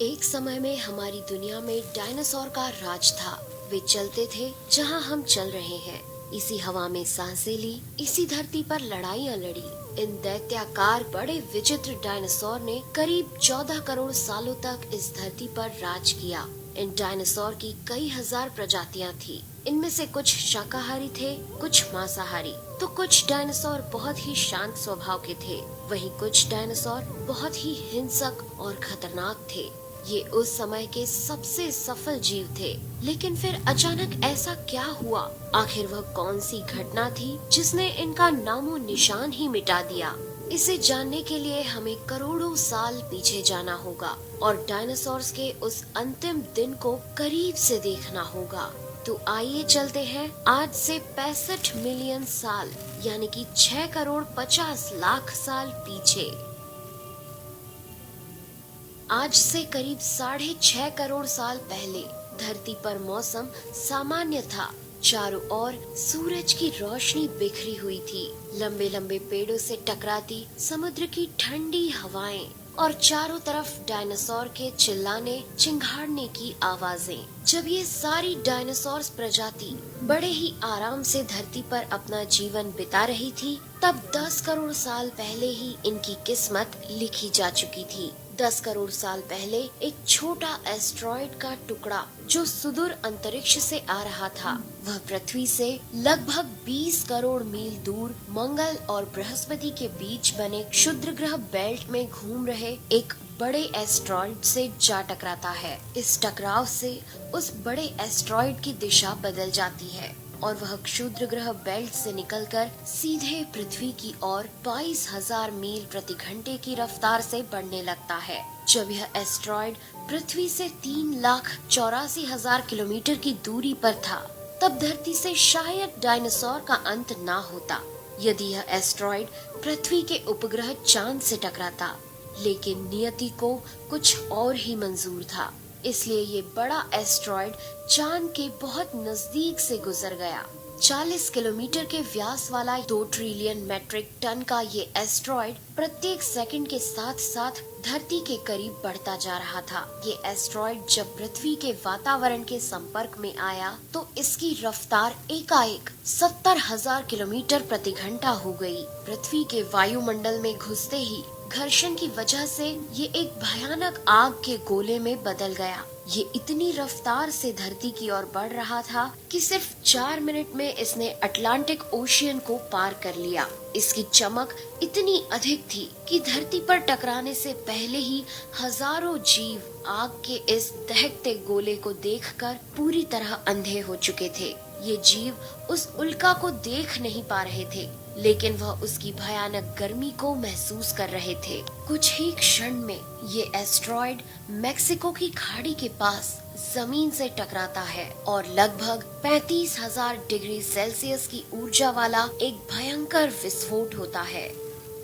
एक समय में हमारी दुनिया में डायनासोर का राज था। वे चलते थे जहां हम चल रहे हैं। इसी हवा में सांसें ली, इसी धरती पर लड़ाइयाँ लड़ी। इन दैत्याकार बड़े विचित्र डायनासोर ने करीब 14 करोड़ सालों तक इस धरती पर राज किया। इन डायनासोर की कई हजार प्रजातियां थी। इनमें से कुछ शाकाहारी थे, कुछ मांसाहारी। तो कुछ डायनासोर बहुत ही शांत स्वभाव के थे, वहीं कुछ डायनासोर बहुत ही हिंसक और खतरनाक थे। ये उस समय के सबसे सफल जीव थे। लेकिन फिर अचानक ऐसा क्या हुआ? आखिर वह कौन सी घटना थी जिसने इनका नामो निशान ही मिटा दिया? इसे जानने के लिए हमें करोड़ों साल पीछे जाना होगा और डायनासोर्स के उस अंतिम दिन को करीब से देखना होगा। तो आइए चलते हैं आज से 65 मिलियन साल यानी कि 6 करोड़ 50 लाख साल पीछे। आज से करीब 6.5 करोड़ साल पहले धरती पर मौसम सामान्य था। चारों ओर सूरज की रोशनी बिखरी हुई थी। लंबे लंबे पेड़ों से टकराती समुद्र की ठंडी हवाएं और चारों तरफ डायनासोर के चिल्लाने चिंघाड़ने की आवाजें। जब ये सारी डायनासोर प्रजाति बड़े ही आराम से धरती पर अपना जीवन बिता रही थी, तब 10 करोड़ साल पहले ही इनकी किस्मत लिखी जा चुकी थी। 10 करोड़ साल पहले एक छोटा एस्ट्रॉइड का टुकड़ा जो सुदूर अंतरिक्ष से आ रहा था, वह पृथ्वी से लगभग 20 करोड़ मील दूर मंगल और बृहस्पति के बीच बने क्षुद्र ग्रह बेल्ट में घूम रहे एक बड़े एस्ट्रॉइड से जा टकराता है। इस टकराव से उस बड़े एस्ट्रॉइड की दिशा बदल जाती है और वह क्षुद्र ग्रह बेल्ट से निकलकर सीधे पृथ्वी की ओर 22,000 मील प्रति घंटे की रफ्तार से बढ़ने लगता है। जब यह एस्ट्रॉइड पृथ्वी से 3,84,000 किलोमीटर की दूरी पर था, तब धरती से शायद डायनासोर का अंत ना होता यदि यह एस्ट्रॉइड पृथ्वी के उपग्रह चांद से टकराता। लेकिन नियति को कुछ और ही मंजूर था, इसलिए ये बड़ा एस्ट्रॉइड चांद के बहुत नजदीक से गुजर गया। 40 किलोमीटर के व्यास वाला 2 ट्रिलियन मेट्रिक टन का ये एस्ट्रॉइड प्रत्येक सेकंड के साथ साथ धरती के करीब बढ़ता जा रहा था। ये एस्ट्रॉइड जब पृथ्वी के वातावरण के संपर्क में आया तो इसकी रफ्तार एकाएक 70,000 किलोमीटर प्रति घंटा हो गई। पृथ्वी के वायुमंडल में घुसते ही घर्षण की वजह से ये एक भयानक आग के गोले में बदल गया। ये इतनी रफ्तार से धरती की ओर बढ़ रहा था कि सिर्फ 4 मिनट में इसने अटलांटिक ओशियन को पार कर लिया। इसकी चमक इतनी अधिक थी कि धरती पर टकराने से पहले ही हजारों जीव आग के इस दहकते गोले को देखकर पूरी तरह अंधे हो चुके थे। ये जीव उस उल्का को देख नहीं पा रहे थे, लेकिन वह उसकी भयानक गर्मी को महसूस कर रहे थे। कुछ ही क्षण में ये एस्ट्रॉइड मेक्सिको की खाड़ी के पास जमीन से टकराता है और लगभग 35,000 डिग्री सेल्सियस की ऊर्जा वाला एक भयंकर विस्फोट होता है।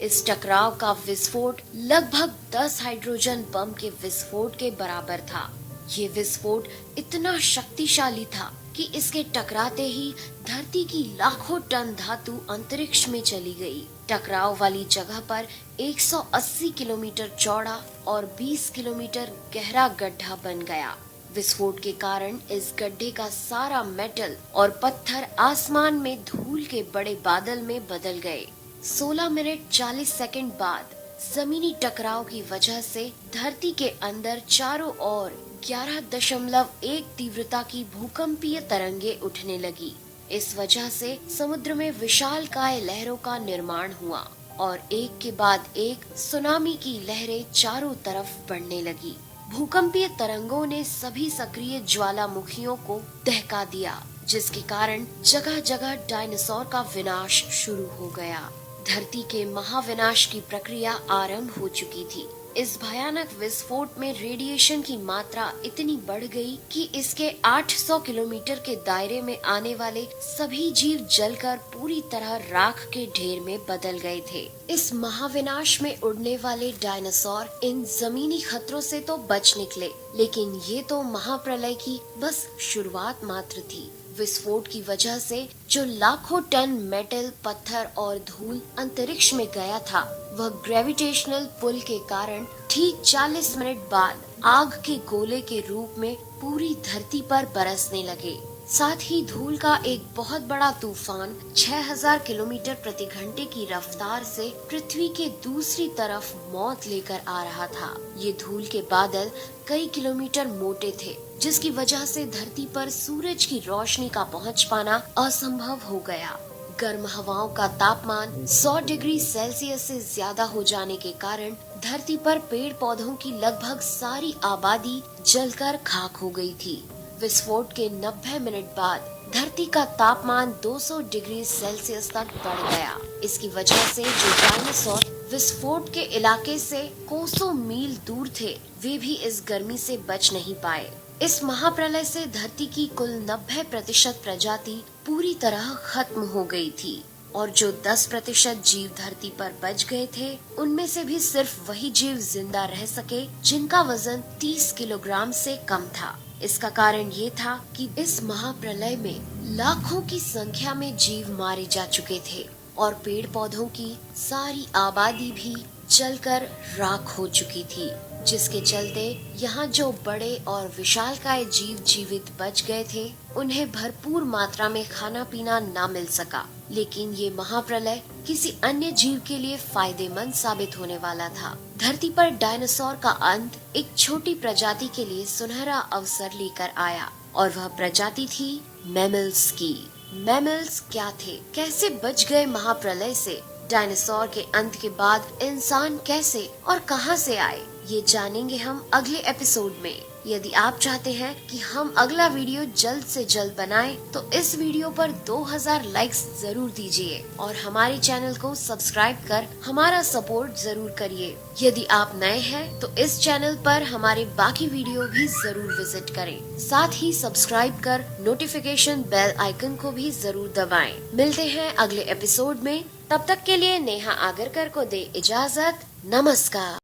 इस टकराव का विस्फोट लगभग 10 हाइड्रोजन बम के विस्फोट के बराबर था। ये विस्फोट इतना शक्तिशाली था कि इसके टकराते ही धरती की लाखों टन धातु अंतरिक्ष में चली गई। टकराव वाली जगह पर 180 किलोमीटर चौड़ा और 20 किलोमीटर गहरा गड्ढा बन गया। विस्फोट के कारण इस गड्ढे का सारा मेटल और पत्थर आसमान में धूल के बड़े बादल में बदल गए। 16 मिनट 40 सेकंड बाद जमीनी टकराव की वजह से धरती के अंदर चारों ओर 11.1 तीव्रता की भूकंपीय तरंगे उठने लगी। इस वजह से समुद्र में विशालकाय लहरों का निर्माण हुआ और एक के बाद एक सुनामी की लहरें चारों तरफ बढ़ने लगी। भूकंपीय तरंगों ने सभी सक्रिय ज्वालामुखियों को दहका दिया, जिसके कारण जगह जगह डायनासोर का विनाश शुरू हो गया। धरती के महाविनाश की प्रक्रिया आरंभ हो चुकी थी। इस भयानक विस्फोट में रेडिएशन की मात्रा इतनी बढ़ गई कि इसके 800 किलोमीटर के दायरे में आने वाले सभी जीव जलकर पूरी तरह राख के ढेर में बदल गए थे। इस महाविनाश में उड़ने वाले डायनासोर इन जमीनी खतरों से तो बच निकले, लेकिन ये तो महाप्रलय की बस शुरुआत मात्र थी। विस्फोट की वजह से जो लाखों टन मेटल, पत्थर और धूल अंतरिक्ष में गया था, वह ग्रेविटेशनल पुल के कारण ठीक 40 मिनट बाद आग के गोले के रूप में पूरी धरती पर बरसने लगे। साथ ही धूल का एक बहुत बड़ा तूफान 6000 किलोमीटर प्रति घंटे की रफ्तार से पृथ्वी के दूसरी तरफ मौत लेकर आ रहा था। ये धूल के बादल कई किलोमीटर मोटे थे, जिसकी वजह से धरती पर सूरज की रोशनी का पहुंच पाना असंभव हो गया। गर्म हवाओं का तापमान 100 डिग्री सेल्सियस से ज्यादा हो जाने के कारण धरती पर पेड़ पौधों की लगभग सारी आबादी जलकर खाक हो गई थी। विस्फोट के 90 मिनट बाद धरती का तापमान 200 डिग्री सेल्सियस तक बढ़ गया। इसकी वजह से जो डायनासोर विस्फोट के इलाके से कोसों मील दूर थे, वे भी इस गर्मी से बच नहीं पाए। इस महाप्रलय से धरती की कुल 90% प्रजाति पूरी तरह खत्म हो गई थी और जो 10% जीव धरती पर बच गए थे, उनमें से भी सिर्फ वही जीव जिंदा रह सके जिनका वजन 30 किलोग्राम से कम था। इसका कारण ये था कि इस महाप्रलय में लाखों की संख्या में जीव मारे जा चुके थे और पेड़ पौधों की सारी आबादी भी जलकर राख हो चुकी थी, जिसके चलते यहाँ जो बड़े और विशालकाय जीव जीवित बच गए थे, उन्हें भरपूर मात्रा में खाना पीना न मिल सका। लेकिन ये महाप्रलय किसी अन्य जीव के लिए फायदेमंद साबित होने वाला था। धरती पर डायनासोर का अंत एक छोटी प्रजाति के लिए सुनहरा अवसर लेकर आया और वह प्रजाति थी मैमल्स की। मैमल्स क्या थे, कैसे बच गए महाप्रलय से? डायनासोर के अंत के बाद इंसान कैसे और कहां से आए, ये जानेंगे हम अगले एपिसोड में। यदि आप चाहते हैं कि हम अगला वीडियो जल्द से जल्द बनाएं, तो इस वीडियो पर 2000 लाइक्स जरूर दीजिए और हमारे चैनल को सब्सक्राइब कर हमारा सपोर्ट जरूर करिए। यदि आप नए हैं तो इस चैनल पर हमारे बाकी वीडियो भी जरूर विजिट करें। साथ ही सब्सक्राइब कर नोटिफिकेशन बेल आइकन को भी जरूर दबाएं। मिलते हैं अगले एपिसोड में, तब तक के लिए नेहा आगरकर को दे इजाजत। नमस्कार।